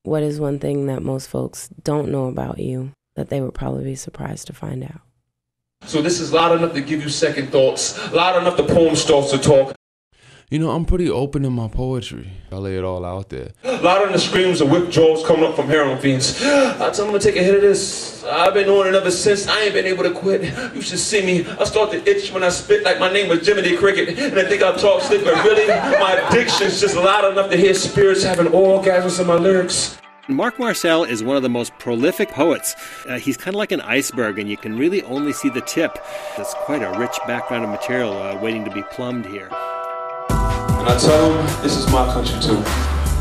what is one thing that most folks don't know about you that they would probably be surprised to find out? So this is loud enough to give you second thoughts, loud enough the poem starts to talk. You know, I'm pretty open in my poetry. I lay it all out there. Louder than the screams of withdrawals coming up from heroin fiends. I tell them to take a hit of this. I've been doing it ever since. I ain't been able to quit. You should see me. I start to itch when I spit like my name was Jiminy Cricket. And I think I talk slick, but really, my addiction's just loud enough to hear spirits having orgasms in my lyrics. Marc Marcel is one of the most prolific poets. He's kind of like an iceberg, and you can really only see the tip. There's quite a rich background of material waiting to be plumbed here. And I tell them, this is my country too,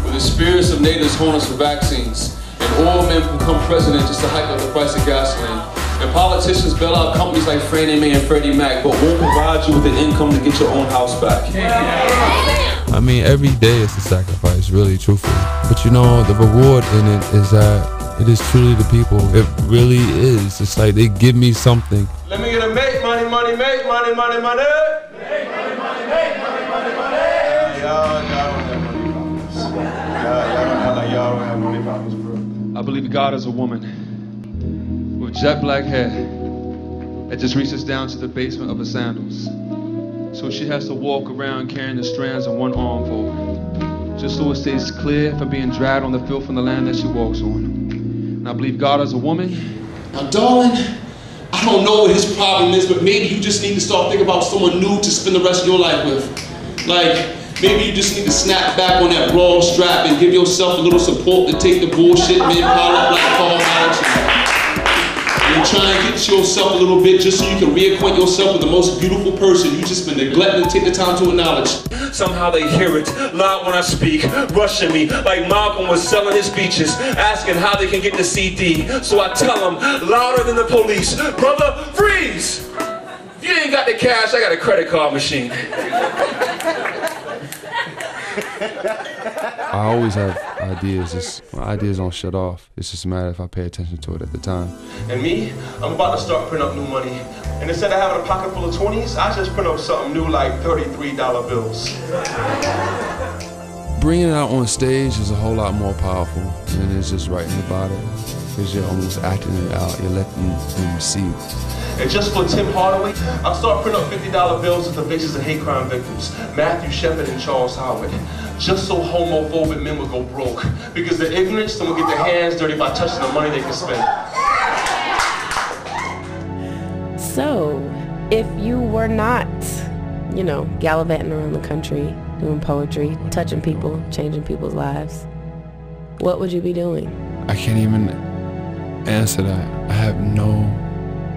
where the spirits of natives haunt us for vaccines, and all men become president just to hike up the price of gasoline. And politicians bail out companies like Fannie Mae and Freddie Mac, but won't provide you with an income to get your own house back. I mean, every day is a sacrifice, really, truthfully. But you know, the reward in it is that it is truly the people. It really is. It's like they give me something. Let me get a make money, money, make money, money, money. Make money, money, make money, money, money. Y'all don't have money problems. Y'all don't have money problems, bro. I believe God is a woman with jet black hair that just reaches down to the basement of her sandals. So she has to walk around carrying the strands in one arm forward, just so it stays clear from being dragged on the filth from the land that she walks on. And I believe God is a woman. Now, darling, I don't know what his problem is, but maybe you just need to start thinking about someone new to spend the rest of your life with. Like, maybe you just need to snap back on that raw strap and give yourself a little support to take the bullshit men pile up like Paul Mallet. And try and get yourself a little bit just so you can reacquaint yourself with the most beautiful person you just been neglecting to take the time to acknowledge. Somehow they hear it, loud when I speak, rushing me like Malcolm was selling his speeches, asking how they can get the CD. So I tell them, louder than the police, brother, freeze! If you ain't got the cash, I got a credit card machine. I always have ideas. My ideas don't shut off. It's just a matter if I pay attention to it at the time. And me, I'm about to start printing up new money. And instead of having a pocket full of 20s, I just print up something new like $33 bills. Bringing it out on stage is a whole lot more powerful than it's just writing about it. Because you're almost acting it out. You're letting them see. And just for Tim Hardaway, I'll start printing up $50 bills with the faces of hate crime victims, Matthew Shepard and Charles Howard. Just so homophobic men would go broke. Because they're ignorant, so they'll get their hands dirty by touching the money they can spend. So, if you were not, gallivanting around the country, doing poetry, touching people, changing people's lives, what would you be doing? I can't even answer that. I have no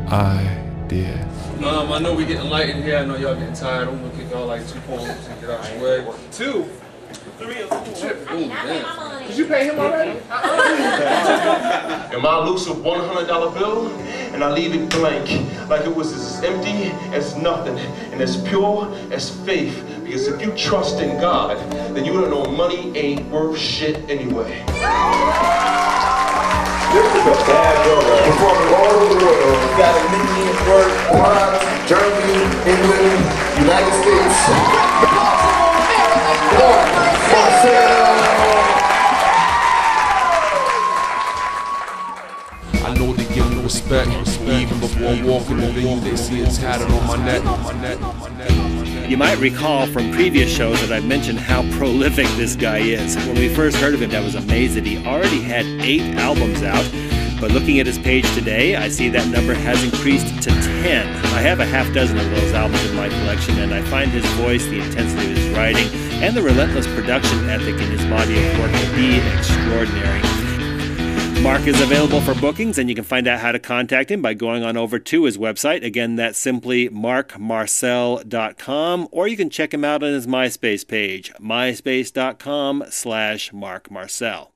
idea. I know we're getting light in here. I know y'all getting tired. I'm gonna kick y'all like 2 poems and get out your way. 2? 3? Ooh, damn. Did you pay him already? Am I loose a $100 bill? And I leave it blank, like it was as empty as nothing and as pure as faith. Because if you trust in God, then you don't know money ain't worth shit anyway. This is a bad girl. Performing all over the world. You got a Indian work, France, Germany, England, United States. Marc Marcel. I know they give me respect. Even before walking the venue, they see it's tatted on my neck. You might recall from previous shows that I've mentioned how prolific this guy is. When we first heard of him, I was amazed that he already had 8 albums out. But looking at his page today, I see that number has increased to 10. I have a half dozen of those albums in my collection, and I find his voice, the intensity of his writing, and the relentless production ethic in his body of work to be extraordinary. Marc is available for bookings, and you can find out how to contact him by going on over to his website. Again, that's simply marcmarcel.com, or you can check him out on his MySpace page, myspace.com/Marc Marcel.